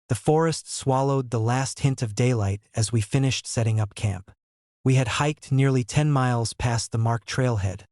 The forest swallowed the last hint of daylight as we finished setting up camp. We had hiked nearly 10 miles past the marked trailhead,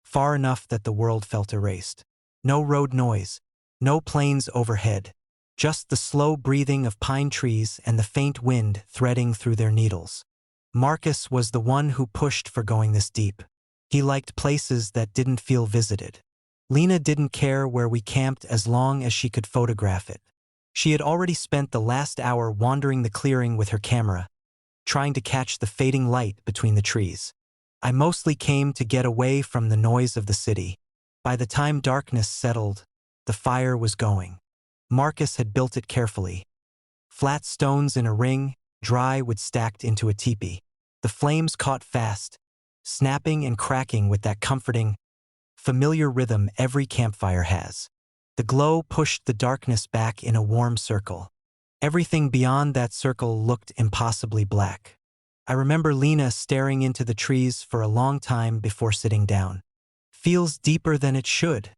far enough that the world felt erased. No road noise, no planes overhead, just the slow breathing of pine trees and the faint wind threading through their needles. Marcus was the one who pushed for going this deep. He liked places that didn't feel visited. Lena didn't care where we camped as long as she could photograph it. She had already spent the last hour wandering the clearing with her camera, trying to catch the fading light between the trees. I mostly came to get away from the noise of the city. By the time darkness settled, the fire was going. Marcus had built it carefully. Flat stones in a ring, dry wood stacked into a teepee. The flames caught fast, snapping and cracking with that comforting, familiar rhythm every campfire has. The glow pushed the darkness back in a warm circle. Everything beyond that circle looked impossibly black. I remember Lena staring into the trees for a long time before sitting down. "Feels deeper than it should,"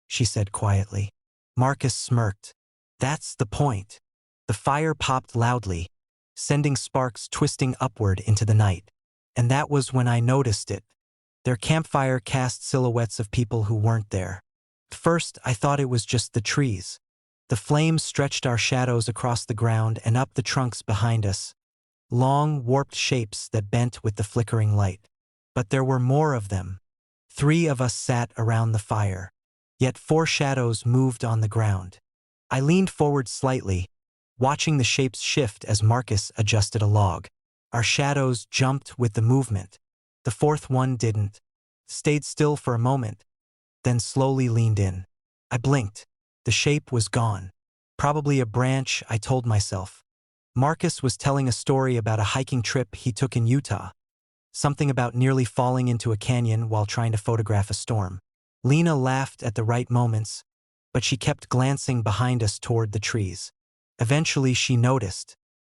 she said quietly. Marcus smirked. "That's the point." The fire popped loudly, sending sparks twisting upward into the night. And that was when I noticed it. Their campfire cast silhouettes of people who weren't there. At first, I thought it was just the trees. The flames stretched our shadows across the ground and up the trunks behind us, long, warped shapes that bent with the flickering light. But there were more of them. 3 of us sat around the fire, yet 4 shadows moved on the ground. I leaned forward slightly, watching the shapes shift as Marcus adjusted a log. Our shadows jumped with the movement. The 4th one didn't. Stayed still for a moment, then slowly leaned in. I blinked. The shape was gone. Probably a branch, I told myself. Marcus was telling a story about a hiking trip he took in Utah. Something about nearly falling into a canyon while trying to photograph a storm. Lena laughed at the right moments, but she kept glancing behind us toward the trees. Eventually she noticed.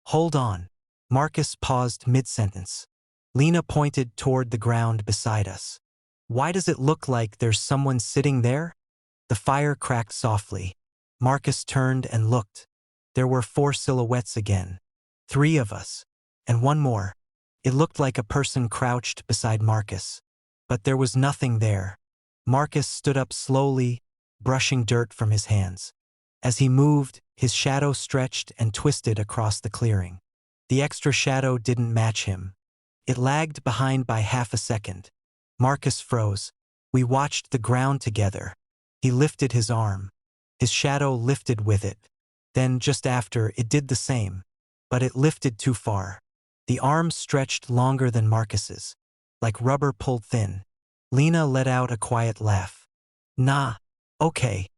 "Hold on." Marcus paused mid-sentence. Lena pointed toward the ground beside us. "Why does it look like there's someone sitting there?" The fire cracked softly. Marcus turned and looked. There were 4 silhouettes again. 3 of us. And one more. It looked like a person crouched beside Marcus. But there was nothing there. Marcus stood up slowly, brushing dirt from his hands. As he moved, his shadow stretched and twisted across the clearing. The extra shadow didn't match him. It lagged behind by half a second. Marcus froze. We watched the ground together. He lifted his arm. His shadow lifted with it. Then, just after, it did the same. But it lifted too far. The arm stretched longer than Marcus's, like rubber pulled thin. Lena let out a quiet laugh. "Nah, okay.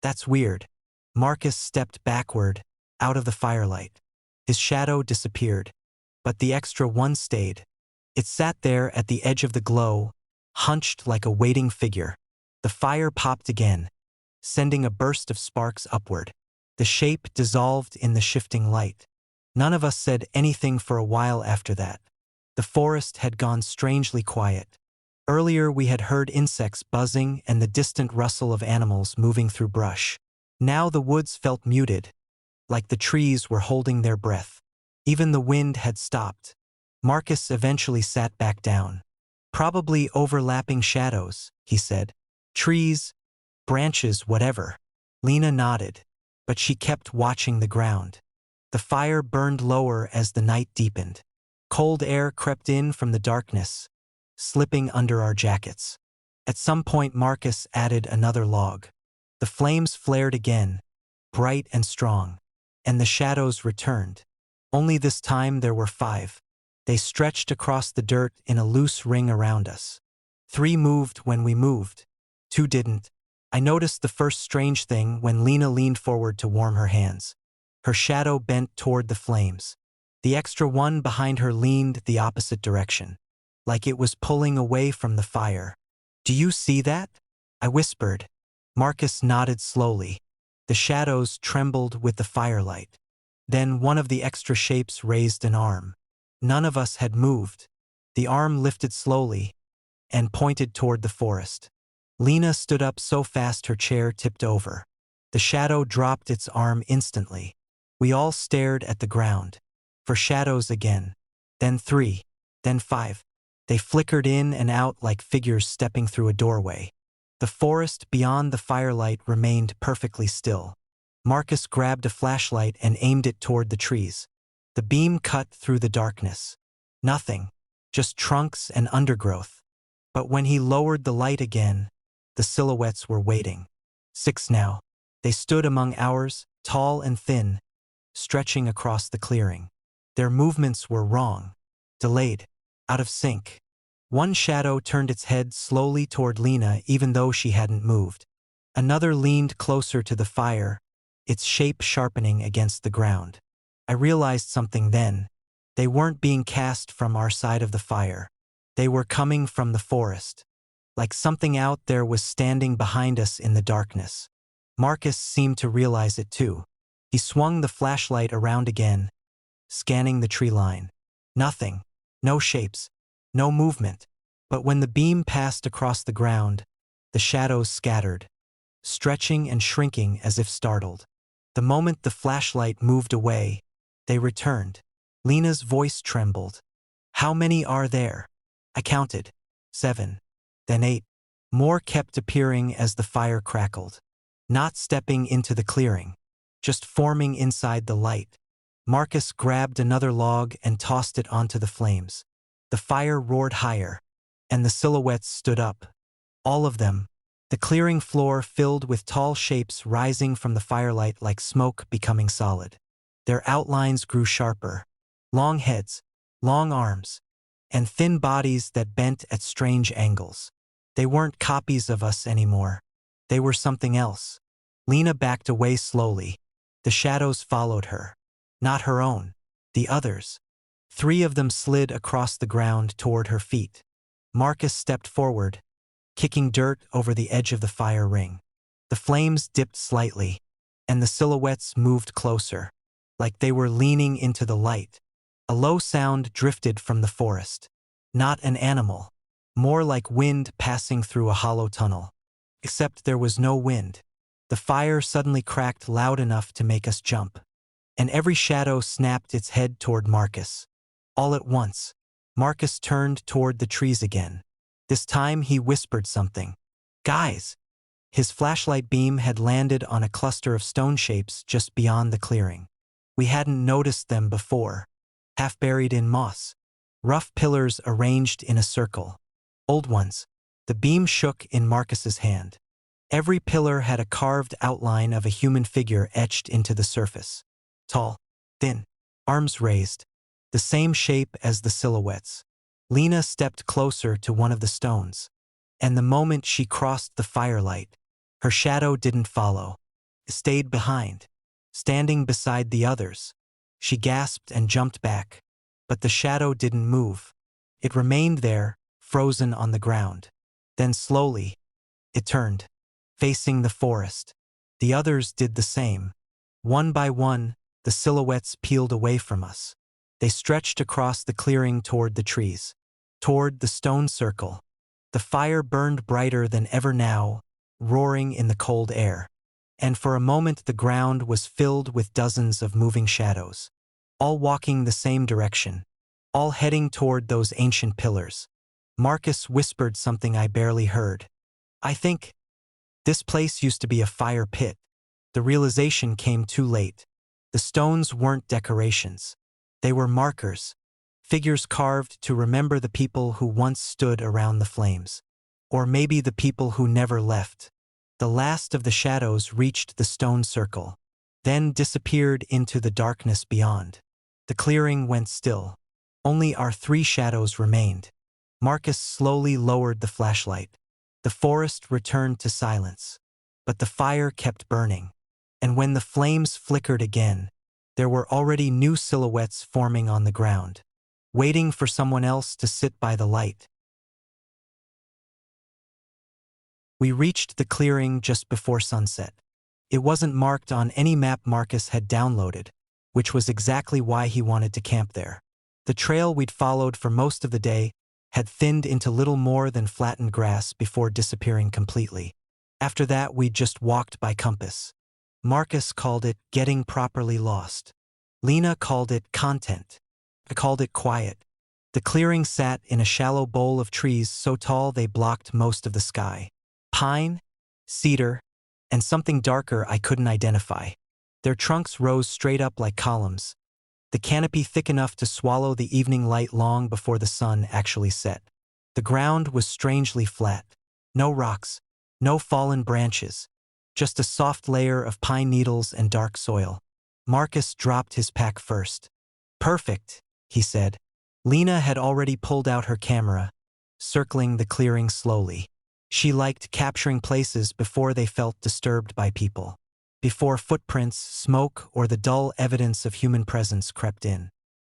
That's weird." Marcus stepped backward, out of the firelight. His shadow disappeared, but the extra one stayed. It sat there at the edge of the glow, hunched like a waiting figure. The fire popped again, sending a burst of sparks upward. The shape dissolved in the shifting light. None of us said anything for a while after that. The forest had gone strangely quiet. Earlier we had heard insects buzzing and the distant rustle of animals moving through brush. Now the woods felt muted, like the trees were holding their breath. Even the wind had stopped. Marcus eventually sat back down. "Probably overlapping shadows," he said. "Trees, branches, whatever." Lena nodded, but she kept watching the ground. The fire burned lower as the night deepened. Cold air crept in from the darkness, slipping under our jackets. At some point Marcus added another log. The flames flared again, bright and strong, and the shadows returned. Only this time there were 5. They stretched across the dirt in a loose ring around us. 3 moved when we moved. 2 didn't. I noticed the first strange thing when Lena leaned forward to warm her hands. Her shadow bent toward the flames. The extra one behind her leaned the opposite direction, like it was pulling away from the fire. "Do you see that?" I whispered. Marcus nodded slowly. The shadows trembled with the firelight. Then one of the extra shapes raised an arm. None of us had moved. The arm lifted slowly and pointed toward the forest. Lena stood up so fast her chair tipped over. The shadow dropped its arm instantly. We all stared at the ground. For shadows again. Then 3. Then 5. They flickered in and out like figures stepping through a doorway. The forest beyond the firelight remained perfectly still. Marcus grabbed a flashlight and aimed it toward the trees. The beam cut through the darkness. Nothing. Just trunks and undergrowth. But when he lowered the light again, the silhouettes were waiting. 6 now. They stood among ours, tall and thin, stretching across the clearing. Their movements were wrong. Delayed. Out of sync. One shadow turned its head slowly toward Lena even though she hadn't moved. Another leaned closer to the fire, its shape sharpening against the ground. I realized something then. They weren't being cast from our side of the fire. They were coming from the forest. Like something out there was standing behind us in the darkness. Marcus seemed to realize it too. He swung the flashlight around again, scanning the tree line. Nothing. No shapes. No movement. But when the beam passed across the ground, the shadows scattered, stretching and shrinking as if startled. The moment the flashlight moved away, they returned. Lena's voice trembled. "How many are there?" I counted. 7. Then 8. More kept appearing as the fire crackled. Not stepping into the clearing. Just forming inside the light. Marcus grabbed another log and tossed it onto the flames. The fire roared higher, and the silhouettes stood up. All of them. The clearing floor filled with tall shapes rising from the firelight like smoke becoming solid. Their outlines grew sharper. Long heads, long arms, and thin bodies that bent at strange angles. They weren't copies of us anymore. They were something else. Lena backed away slowly. The shadows followed her. Not her own. The others. 3 of them slid across the ground toward her feet. Marcus stepped forward, kicking dirt over the edge of the fire ring. The flames dipped slightly, and the silhouettes moved closer, like they were leaning into the light. A low sound drifted from the forest. Not an animal. More like wind passing through a hollow tunnel. Except there was no wind. The fire suddenly cracked loud enough to make us jump. And every shadow snapped its head toward Marcus. All at once, Marcus turned toward the trees again. This time he whispered something. "Guys!" His flashlight beam had landed on a cluster of stone shapes just beyond the clearing. We hadn't noticed them before. Half buried in moss. Rough pillars arranged in a circle. Old ones. The beam shook in Marcus's hand. Every pillar had a carved outline of a human figure etched into the surface. Tall, thin, arms raised, the same shape as the silhouettes. Lena stepped closer to one of the stones, and the moment she crossed the firelight, her shadow didn't follow. It stayed behind, standing beside the others. She gasped and jumped back, but the shadow didn't move. It remained there, frozen on the ground. Then slowly, it turned, facing the forest. The others did the same. One by one, the silhouettes peeled away from us. They stretched across the clearing toward the trees, toward the stone circle. The fire burned brighter than ever now, roaring in the cold air. And for a moment the ground was filled with dozens of moving shadows, all walking the same direction, all heading toward those ancient pillars. Marcus whispered something I barely heard. "I think this place used to be a fire pit." The realization came too late. The stones weren't decorations. They were markers, figures carved to remember the people who once stood around the flames. Or maybe the people who never left. The last of the shadows reached the stone circle, then disappeared into the darkness beyond. The clearing went still. Only our 3 shadows remained. Marcus slowly lowered the flashlight. The forest returned to silence, but the fire kept burning. And when the flames flickered again, there were already new silhouettes forming on the ground, waiting for someone else to sit by the light. We reached the clearing just before sunset. It wasn't marked on any map Marcus had downloaded, which was exactly why he wanted to camp there. The trail we'd followed for most of the day had thinned into little more than flattened grass before disappearing completely. After that, we just walked by compass. Marcus called it getting properly lost. Lena called it content. I called it quiet. The clearing sat in a shallow bowl of trees so tall they blocked most of the sky. Pine, cedar, and something darker I couldn't identify. Their trunks rose straight up like columns, the canopy thick enough to swallow the evening light long before the sun actually set. The ground was strangely flat. No rocks, no fallen branches, just a soft layer of pine needles and dark soil. Marcus dropped his pack first. "Perfect," he said. Lena had already pulled out her camera, circling the clearing slowly. She liked capturing places before they felt disturbed by people, before footprints, smoke, or the dull evidence of human presence crept in.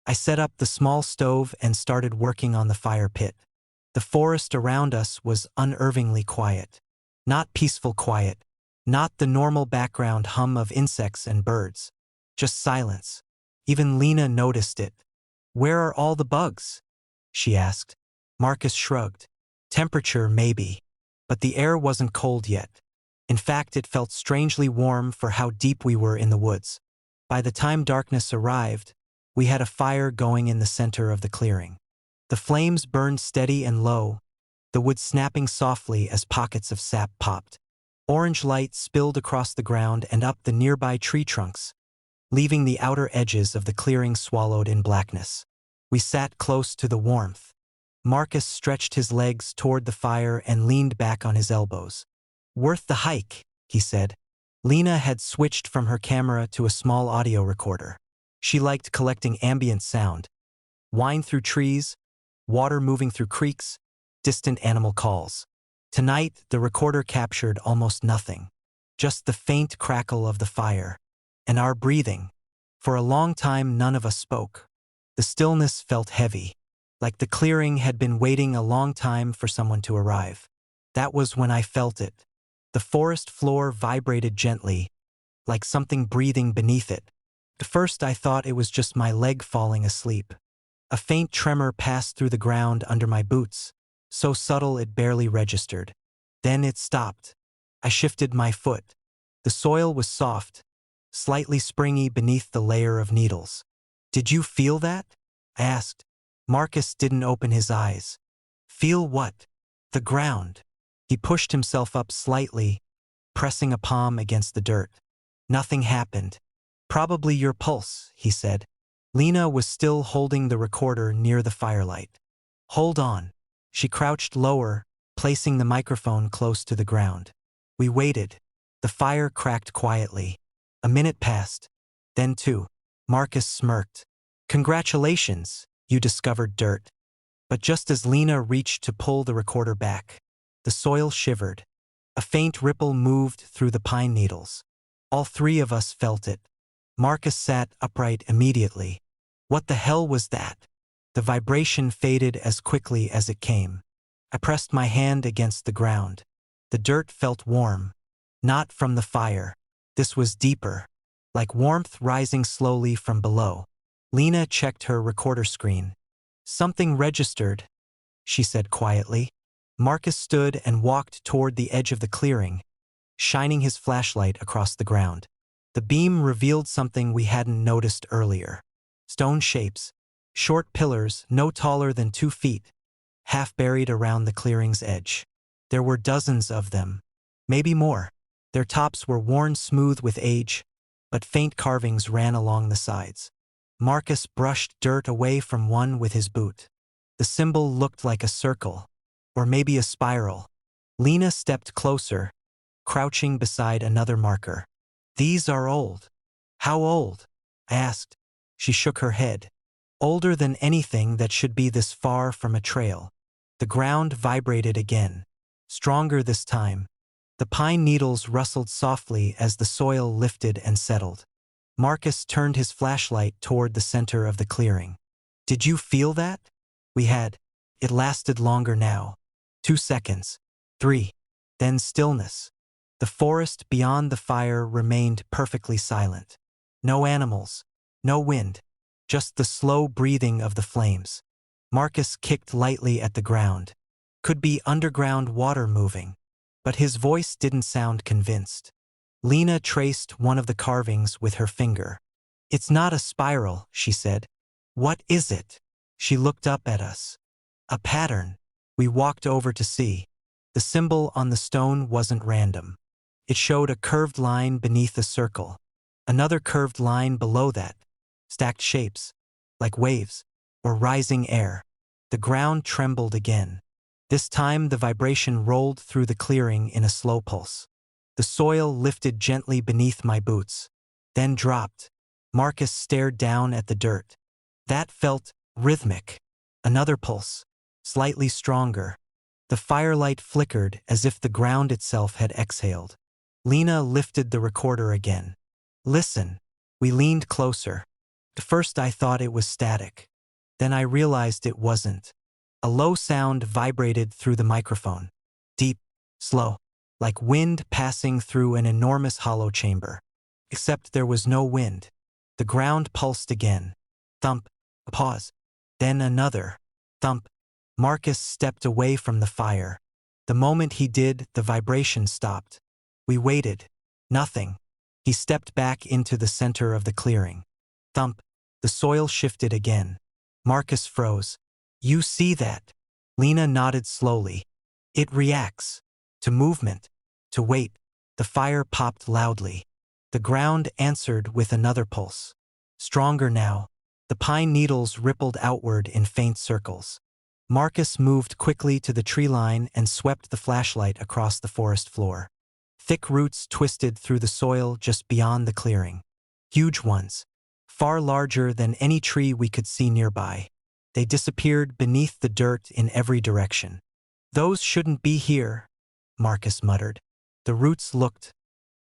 I set up the small stove and started working on the fire pit. The forest around us was unnervingly quiet. Not peaceful quiet, not the normal background hum of insects and birds. Just silence. Even Lena noticed it. "Where are all the bugs?" she asked. Marcus shrugged. "Temperature, maybe. But the air wasn't cold yet. In fact, it felt strangely warm for how deep we were in the woods. By the time darkness arrived, we had a fire going in the center of the clearing. The flames burned steady and low, the wood snapping softly as pockets of sap popped. Orange light spilled across the ground and up the nearby tree trunks, leaving the outer edges of the clearing swallowed in blackness. We sat close to the warmth. Marcus stretched his legs toward the fire and leaned back on his elbows. "Worth the hike," he said. Lena had switched from her camera to a small audio recorder. She liked collecting ambient sound. Wind through trees, water moving through creeks, distant animal calls. Tonight, the recorder captured almost nothing. Just the faint crackle of the fire. And our breathing. For a long time, none of us spoke. The stillness felt heavy, like the clearing had been waiting a long time for someone to arrive. That was when I felt it. The forest floor vibrated gently, like something breathing beneath it. At first I thought it was just my leg falling asleep. A faint tremor passed through the ground under my boots, so subtle it barely registered. Then it stopped. I shifted my foot. The soil was soft, slightly springy beneath the layer of needles. "Did you feel that?" I asked. Marcus didn't open his eyes. "Feel what?" "The ground." He pushed himself up slightly, pressing a palm against the dirt. "Nothing happened." "Probably your pulse," he said. Lena was still holding the recorder near the firelight. "Hold on." She crouched lower, placing the microphone close to the ground. We waited. The fire cracked quietly. A minute passed. Then two. Marcus smirked. "Congratulations, you discovered dirt." But just as Lena reached to pull the recorder back, the soil shivered. A faint ripple moved through the pine needles. All three of us felt it. Marcus sat upright immediately. "What the hell was that?" The vibration faded as quickly as it came. I pressed my hand against the ground. The dirt felt warm. Not from the fire. This was deeper, like warmth rising slowly from below. Lena checked her recorder screen. "Something registered," she said quietly. Marcus stood and walked toward the edge of the clearing, shining his flashlight across the ground. The beam revealed something we hadn't noticed earlier. Stone shapes, short pillars no taller than 2 feet, half buried around the clearing's edge. There were dozens of them, maybe more. Their tops were worn smooth with age, but faint carvings ran along the sides. Marcus brushed dirt away from one with his boot. The symbol looked like a circle, or maybe a spiral. Lena stepped closer, crouching beside another marker. "These are old." "How old?" I asked. She shook her head. "Older than anything that should be this far from a trail." The ground vibrated again, stronger this time. The pine needles rustled softly as the soil lifted and settled. Marcus turned his flashlight toward the center of the clearing. "Did you feel that?" We had. It lasted longer now. 2 seconds. 3. Then stillness. The forest beyond the fire remained perfectly silent. No animals. No wind. Just the slow breathing of the flames. Marcus kicked lightly at the ground. Could be underground water moving. But his voice didn't sound convinced. Lena traced one of the carvings with her finger. It's not a spiral, she said. What is it? She looked up at us. A pattern. We walked over to see. The symbol on the stone wasn't random. It showed a curved line beneath a circle. Another curved line below that. Stacked shapes, like waves, or rising air. The ground trembled again. This time the vibration rolled through the clearing in a slow pulse. The soil lifted gently beneath my boots, then dropped. Marcus stared down at the dirt. That felt rhythmic. Another pulse, slightly stronger. The firelight flickered as if the ground itself had exhaled. Lena lifted the recorder again. Listen. We leaned closer. At first I thought it was static. Then I realized it wasn't. A low sound vibrated through the microphone. Deep, slow, like wind passing through an enormous hollow chamber. Except there was no wind. The ground pulsed again. Thump, a pause. Then another. Thump. Marcus stepped away from the fire. The moment he did, the vibration stopped. We waited. Nothing. He stepped back into the center of the clearing. Thump. The soil shifted again. Marcus froze. You see that? Lena nodded slowly. It reacts. To movement. To weight. The fire popped loudly. The ground answered with another pulse. Stronger now. The pine needles rippled outward in faint circles. Marcus moved quickly to the tree line and swept the flashlight across the forest floor. Thick roots twisted through the soil just beyond the clearing. Huge ones. Far larger than any tree we could see nearby. They disappeared beneath the dirt in every direction. Those shouldn't be here, Marcus muttered. The roots looked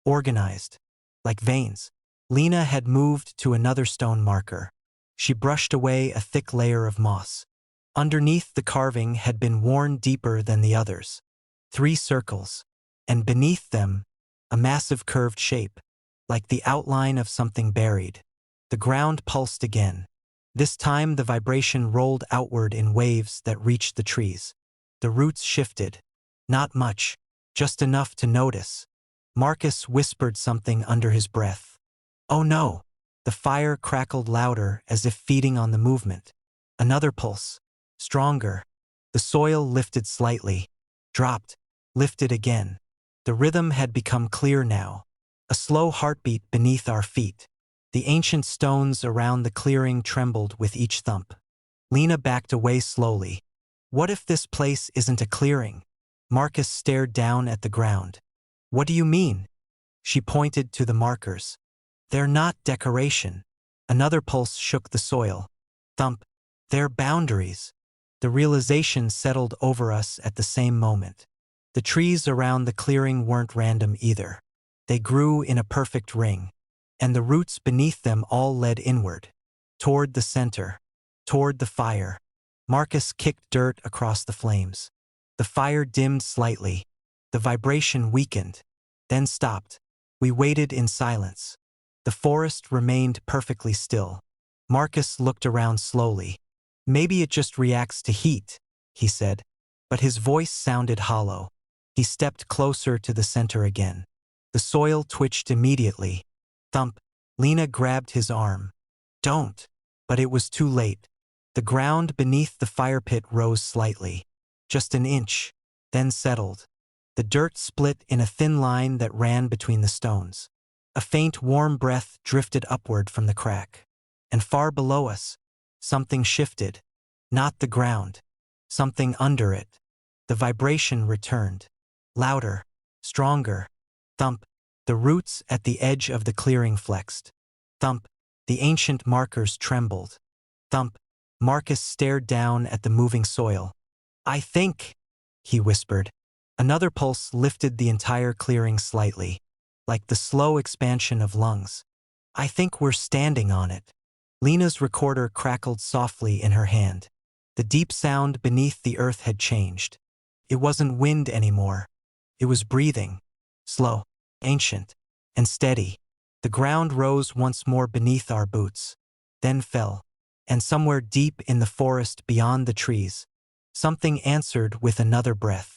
organized, like veins. Lena had moved to another stone marker. She brushed away a thick layer of moss. Underneath, the carving had been worn deeper than the others. 3 circles. And beneath them, a massive curved shape, like the outline of something buried. The ground pulsed again. This time the vibration rolled outward in waves that reached the trees. The roots shifted. Not much, just enough to notice. Marcus whispered something under his breath. Oh no! The fire crackled louder as if feeding on the movement. Another pulse. Stronger. The soil lifted slightly. Dropped. Lifted again. The rhythm had become clear now. A slow heartbeat beneath our feet. The ancient stones around the clearing trembled with each thump. Lena backed away slowly. What if this place isn't a clearing? Marcus stared down at the ground. What do you mean? She pointed to the markers. They're not decoration. Another pulse shook the soil. Thump. They're boundaries. The realization settled over us at the same moment. The trees around the clearing weren't random either. They grew in a perfect ring. And the roots beneath them all led inward. Toward the center. Toward the fire. Marcus kicked dirt across the flames. The fire dimmed slightly. The vibration weakened. Then stopped. We waited in silence. The forest remained perfectly still. Marcus looked around slowly. Maybe it just reacts to heat, he said. But his voice sounded hollow. He stepped closer to the center again. The soil twitched immediately. Thump. Lena grabbed his arm. Don't. But it was too late. The ground beneath the fire pit rose slightly. Just an inch. Then settled. The dirt split in a thin line that ran between the stones. A faint warm breath drifted upward from the crack. And far below us, something shifted. Not the ground. Something under it. The vibration returned. Louder. Stronger. Thump. The roots at the edge of the clearing flexed. Thump. The ancient markers trembled. Thump. Marcus stared down at the moving soil. I think, he whispered. Another pulse lifted the entire clearing slightly, like the slow expansion of lungs. I think we're standing on it. Lena's recorder crackled softly in her hand. The deep sound beneath the earth had changed. It wasn't wind anymore. It was breathing. Slow, ancient, and steady. The ground rose once more beneath our boots, then fell. And somewhere deep in the forest beyond the trees, something answered with another breath.